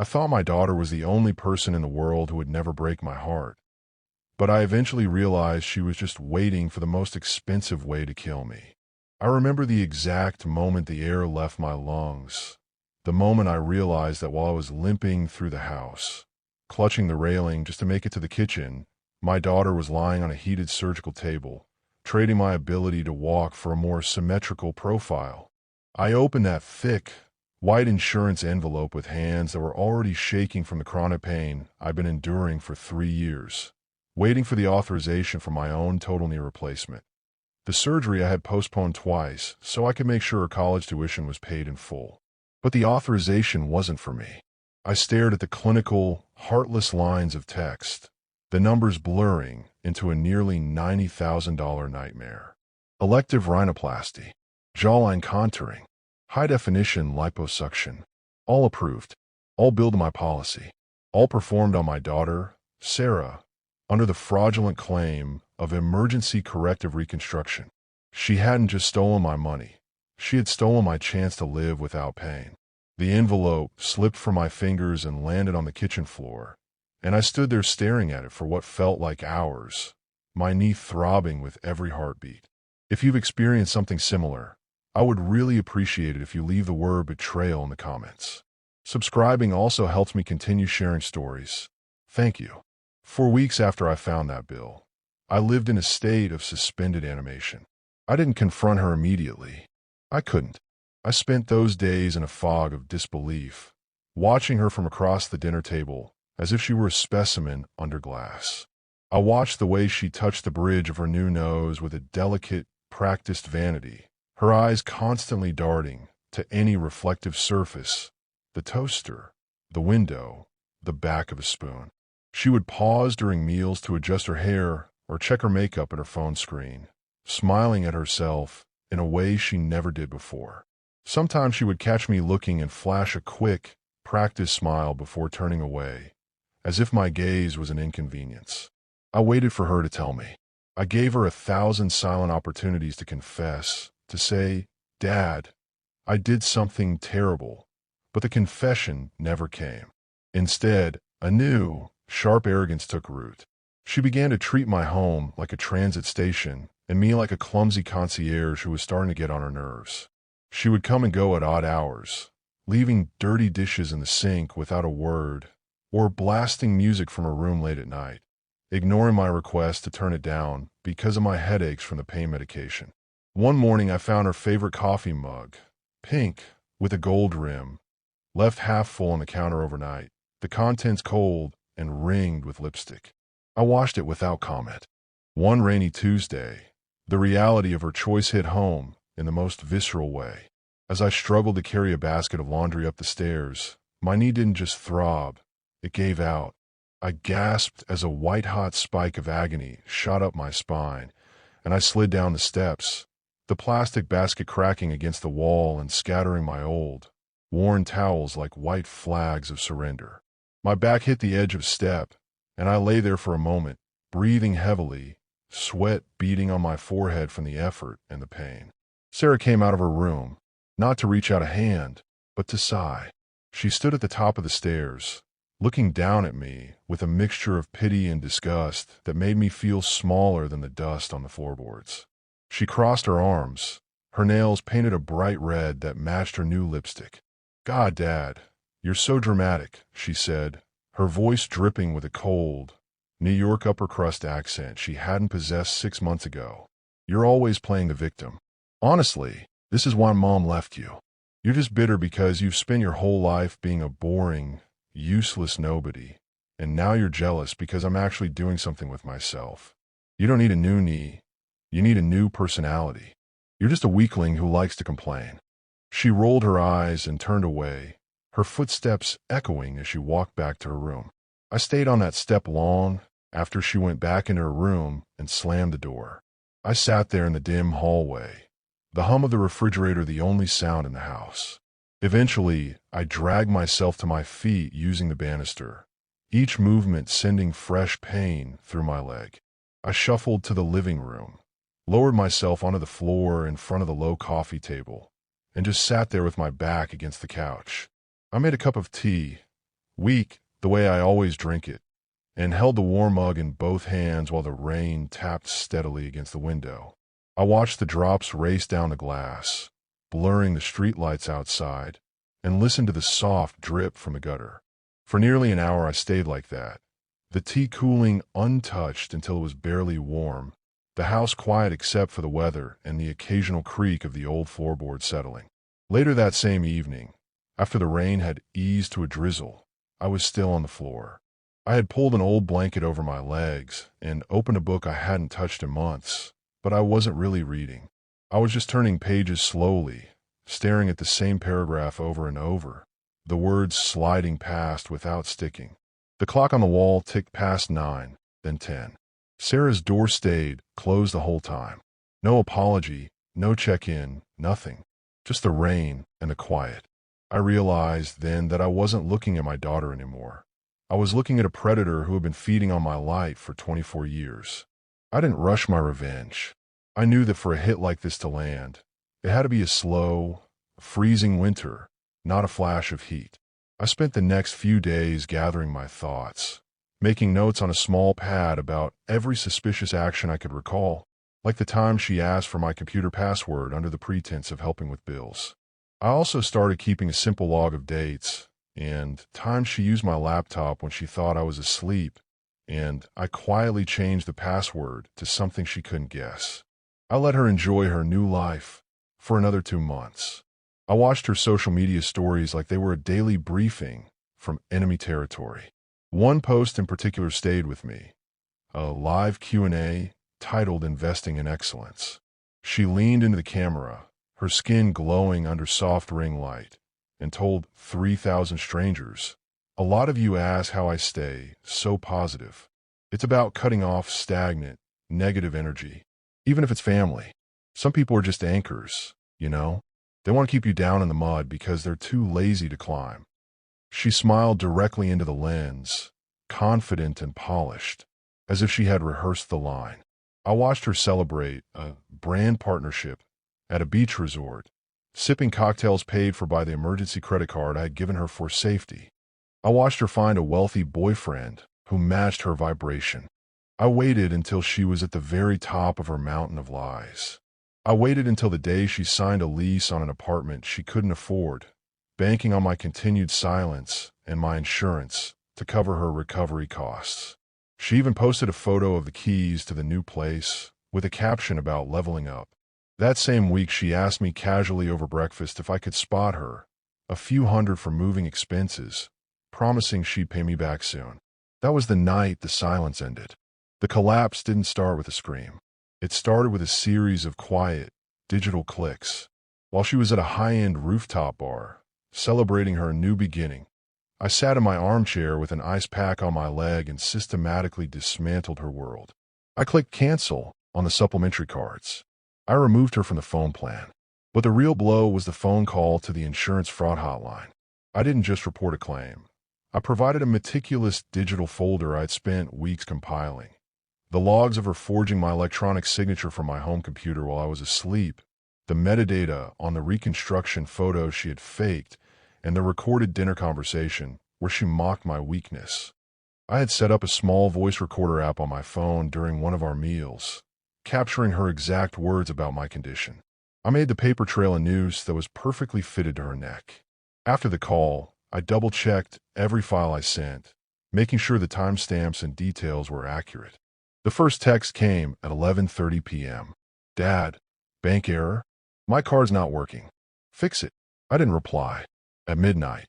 I thought my daughter was the only person in the world who would never break my heart. But I eventually realized she was just waiting for the most expensive way to kill me. I remember the exact moment the air left my lungs, the moment I realized that while I was limping through the house, clutching the railing just to make it to the kitchen, my daughter was lying on a heated surgical table, trading my ability to walk for a more symmetrical profile. I opened that thick, white insurance envelope with hands that were already shaking from the chronic pain I've been enduring for 3 years, waiting for the authorization for my own total knee replacement. The surgery I had postponed twice so I could make sure her college tuition was paid in full. But the authorization wasn't for me. I stared at the clinical, heartless lines of text, the numbers blurring into a nearly $90,000 nightmare. Elective rhinoplasty, jawline contouring, high-definition liposuction, all approved, all billed to my policy, all performed on my daughter, Sarah, under the fraudulent claim of emergency corrective reconstruction. She hadn't just stolen my money. She had stolen my chance to live without pain. The envelope slipped from my fingers and landed on the kitchen floor, and I stood there staring at it for what felt like hours, my knee throbbing with every heartbeat. If you've experienced something similar, I would really appreciate it if you leave the word betrayal in the comments. Subscribing also helps me continue sharing stories. Thank you. For weeks after I found that bill, I lived in a state of suspended animation. I didn't confront her immediately. I couldn't. I spent those days in a fog of disbelief, watching her from across the dinner table as if she were a specimen under glass. I watched the way she touched the bridge of her new nose with a delicate, practiced vanity, her eyes constantly darting to any reflective surface, the toaster, the window, the back of a spoon. She would pause during meals to adjust her hair or check her makeup at her phone screen, smiling at herself in a way she never did before. Sometimes she would catch me looking and flash a quick, practiced smile before turning away, as if my gaze was an inconvenience. I waited for her to tell me. I gave her 1,000 silent opportunities to confess, to say, "Dad, I did something terrible," but the confession never came. Instead, a new, sharp arrogance took root. She began to treat my home like a transit station and me like a clumsy concierge who was starting to get on her nerves. She would come and go at odd hours, leaving dirty dishes in the sink without a word, or blasting music from her room late at night, ignoring my request to turn it down because of my headaches from the pain medication. One morning I found her favorite coffee mug, pink, with a gold rim, left half full on the counter overnight, the contents cold and ringed with lipstick. I washed it without comment. One rainy Tuesday, the reality of her choice hit home in the most visceral way. As I struggled to carry a basket of laundry up the stairs, my knee didn't just throb, it gave out. I gasped as a white-hot spike of agony shot up my spine, and I slid down the steps, the plastic basket cracking against the wall and scattering my old, worn towels like white flags of surrender. My back hit the edge of step, and I lay there for a moment, breathing heavily, sweat beading on my forehead from the effort and the pain. Sarah came out of her room, not to reach out a hand, but to sigh. She stood at the top of the stairs, looking down at me with a mixture of pity and disgust that made me feel smaller than the dust on the floorboards. She crossed her arms, her nails painted a bright red that matched her new lipstick. "God, Dad, you're so dramatic," she said, her voice dripping with a cold, New York upper crust accent she hadn't possessed 6 months ago. "You're always playing the victim. Honestly, this is why Mom left you. You're just bitter because you've spent your whole life being a boring, useless nobody, and now you're jealous because I'm actually doing something with myself. You don't need a new knee. You need a new personality. You're just a weakling who likes to complain." She rolled her eyes and turned away, her footsteps echoing as she walked back to her room. I stayed on that step long after she went back into her room and slammed the door. I sat there in the dim hallway, the hum of the refrigerator the only sound in the house. Eventually, I dragged myself to my feet using the banister, each movement sending fresh pain through my leg. I shuffled to the living room, lowered myself onto the floor in front of the low coffee table, and just sat there with my back against the couch. I made a cup of tea, weak, the way I always drink it, and held the warm mug in both hands while the rain tapped steadily against the window. I watched the drops race down the glass, blurring the streetlights outside, and listened to the soft drip from the gutter. For nearly an hour I stayed like that, the tea cooling untouched until it was barely warm, the house quiet except for the weather and the occasional creak of the old floorboard settling. Later that same evening, after the rain had eased to a drizzle, I was still on the floor. I had pulled an old blanket over my legs and opened a book I hadn't touched in months, but I wasn't really reading. I was just turning pages slowly, staring at the same paragraph over and over, the words sliding past without sticking. The clock on the wall ticked past 9, then 10. Sarah's door stayed closed the whole time. No apology, no check-in, nothing. Just the rain and the quiet. I realized then that I wasn't looking at my daughter anymore. I was looking at a predator who had been feeding on my life for 24 years. I didn't rush my revenge. I knew that for a hit like this to land, it had to be a slow, freezing winter, not a flash of heat. I spent the next few days gathering my thoughts, making notes on a small pad about every suspicious action I could recall, like the time she asked for my computer password under the pretense of helping with bills. I also started keeping a simple log of dates and times she used my laptop when she thought I was asleep, and I quietly changed the password to something she couldn't guess. I let her enjoy her new life for another 2 months. I watched her social media stories like they were a daily briefing from enemy territory. One post in particular stayed with me, a live Q&A titled Investing in Excellence. She leaned into the camera, her skin glowing under soft ring light, and told 3,000 strangers, "A lot of you ask how I stay so positive. It's about cutting off stagnant, negative energy, even if it's family. Some people are just anchors, you know? They want to keep you down in the mud because they're too lazy to climb." She smiled directly into the lens, confident and polished, as if she had rehearsed the line. I watched her celebrate a brand partnership at a beach resort, sipping cocktails paid for by the emergency credit card I had given her for safety. I watched her find a wealthy boyfriend who matched her vibration. I waited until she was at the very top of her mountain of lies. I waited until the day she signed a lease on an apartment she couldn't afford, banking on my continued silence and my insurance to cover her recovery costs. She even posted a photo of the keys to the new place with a caption about leveling up. That same week, she asked me casually over breakfast if I could spot her a few hundred for moving expenses, promising she'd pay me back soon. That was the night the silence ended. The collapse didn't start with a scream. It started with a series of quiet, digital clicks. While she was at a high-end rooftop bar, celebrating her new beginning, I sat in my armchair with an ice pack on my leg and systematically dismantled her world. I clicked cancel on the supplementary cards. I removed her from the phone plan. But the real blow was the phone call to the insurance fraud hotline. I didn't just report a claim. I provided a meticulous digital folder I'd spent weeks compiling. The logs of her forging my electronic signature from my home computer while I was asleep, the metadata on the reconstruction photos she had faked, and the recorded dinner conversation where she mocked my weakness. I had set up a small voice recorder app on my phone during one of our meals, capturing her exact words about my condition. I made the paper trail a noose that was perfectly fitted to her neck. After the call, I double-checked every file I sent, making sure the timestamps and details were accurate. The first text came at 11:30 p.m. "Dad, bank error? My card's not working. Fix it." I didn't reply. At midnight,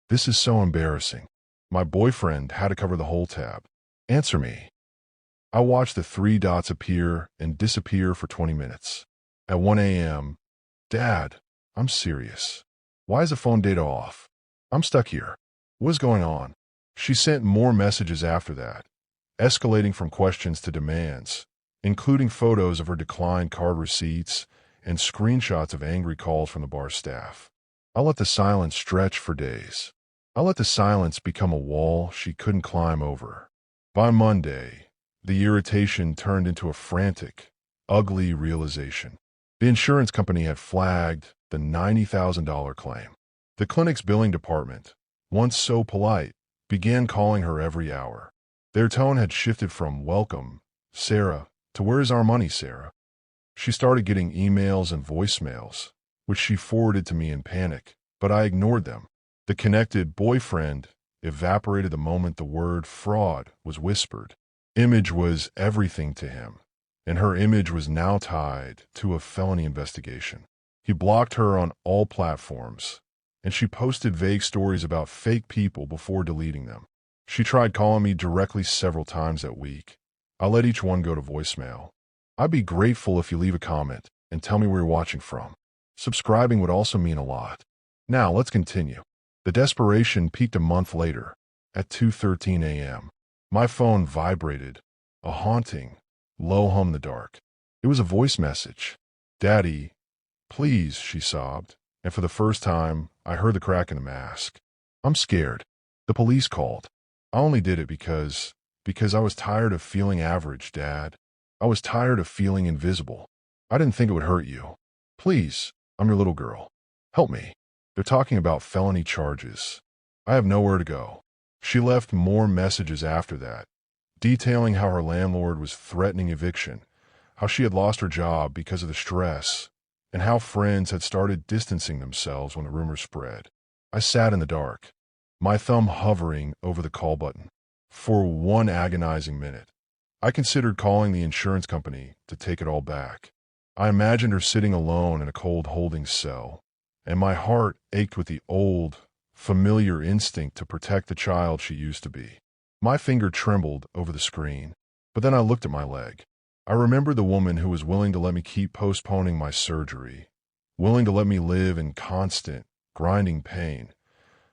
"This is so embarrassing. My boyfriend had to cover the whole tab. Answer me." I watched the 3 dots appear and disappear for 20 minutes. At 1 a.m., "Dad, I'm serious. Why is the phone data off? I'm stuck here. What's going on?" She sent more messages after that, escalating from questions to demands, including photos of her declined card receipts and screenshots of angry calls from the bar staff. I let the silence stretch for days. I let the silence become a wall she couldn't climb over. By Monday, the irritation turned into a frantic, ugly realization. The insurance company had flagged the $90,000 claim. The clinic's billing department, once so polite, began calling her every hour. Their tone had shifted from "Welcome, Sarah," to "Where is our money, Sarah?" She started getting emails and voicemails, which she forwarded to me in panic, but I ignored them. The connected "boyfriend" evaporated the moment the word "fraud" was whispered. Image was everything to him, and her image was now tied to a felony investigation. He blocked her on all platforms, and she posted vague stories about fake people before deleting them. She tried calling me directly several times that week. I let each one go to voicemail. I'd be grateful if you leave a comment and tell me where you're watching from. Subscribing would also mean a lot. Now, let's continue. The desperation peaked a month later, at 2:13 a.m. My phone vibrated, a haunting, low hum in the dark. It was a voice message. "Daddy, please," she sobbed, and for the first time, I heard the crack in the mask. "I'm scared. The police called. I only did it because I was tired of feeling average, Dad. I was tired of feeling invisible. I didn't think it would hurt you. Please, I'm your little girl. Help me. They're talking about felony charges. I have nowhere to go." She left more messages after that, detailing how her landlord was threatening eviction, how she had lost her job because of the stress, and how friends had started distancing themselves when the rumors spread. I sat in the dark, my thumb hovering over the call button. For one agonizing minute, I considered calling the insurance company to take it all back. I imagined her sitting alone in a cold holding cell, and my heart ached with the old, familiar instinct to protect the child she used to be. My finger trembled over the screen, but then I looked at my leg. I remembered the woman who was willing to let me keep postponing my surgery, willing to let me live in constant, grinding pain,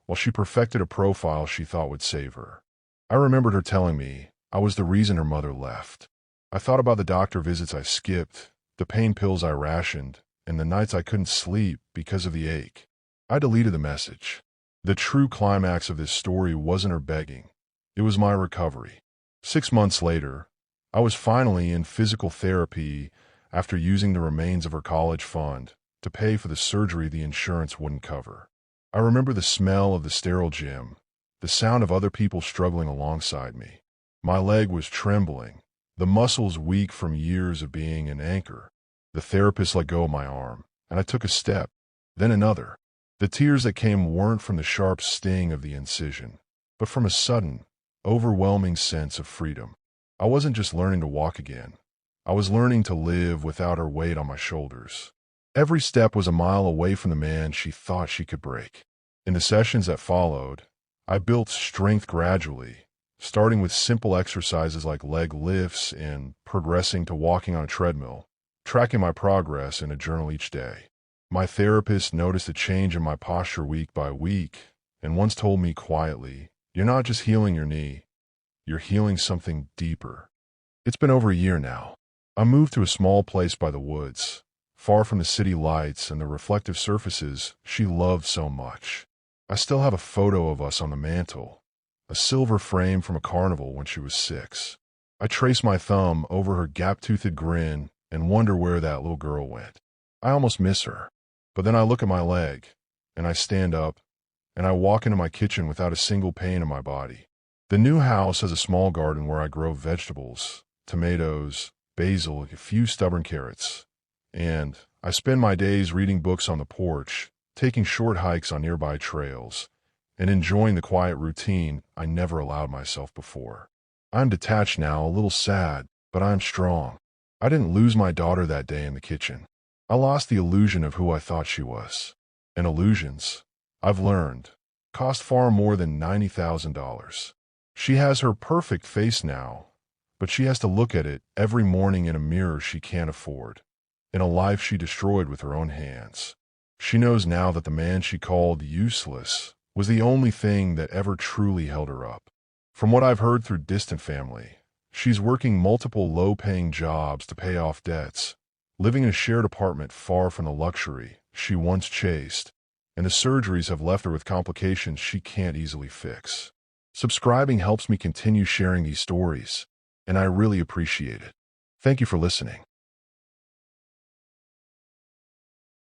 while she perfected a profile she thought would save her. I remembered her telling me I was the reason her mother left. I thought about the doctor visits I skipped, the pain pills I rationed, and the nights I couldn't sleep because of the ache. I deleted the message. The true climax of this story wasn't her begging. It was my recovery. 6 months later, I was finally in physical therapy after using the remains of her college fund to pay for the surgery the insurance wouldn't cover. I remember the smell of the sterile gym, the sound of other people struggling alongside me. My leg was trembling, the muscles weak from years of being an anchor. The therapist let go of my arm, and I took a step, then another. The tears that came weren't from the sharp sting of the incision, but from a sudden, overwhelming sense of freedom. I wasn't just learning to walk again. I was learning to live without her weight on my shoulders. Every step was a mile away from the man she thought she could break. In the sessions that followed, I built strength gradually, starting with simple exercises like leg lifts and progressing to walking on a treadmill, tracking my progress in a journal each day. My therapist noticed a change in my posture week by week and once told me quietly, "You're not just healing your knee, you're healing something deeper." It's been over a year now. I moved to a small place by the woods, far from the city lights and the reflective surfaces she loved so much. I still have a photo of us on the mantle, a silver frame from a carnival when she was 6. I trace my thumb over her gap-toothed grin and wonder where that little girl went. I almost miss her. But then I look at my leg, and I stand up, and I walk into my kitchen without a single pain in my body. The new house has a small garden where I grow vegetables, tomatoes, basil, a few stubborn carrots. And I spend my days reading books on the porch, taking short hikes on nearby trails, and enjoying the quiet routine I never allowed myself before. I'm detached now, a little sad, but I'm strong. I didn't lose my daughter that day in the kitchen. I lost the illusion of who I thought she was. And illusions, I've learned, cost far more than $90,000. She has her perfect face now, but she has to look at it every morning in a mirror she can't afford, in a life she destroyed with her own hands. She knows now that the man she called useless was the only thing that ever truly held her up. From what I've heard through distant family, she's working multiple low-paying jobs to pay off debts, living in a shared apartment far from the luxury she once chased, and the surgeries have left her with complications she can't easily fix. Subscribing helps me continue sharing these stories, and I really appreciate it. Thank you for listening.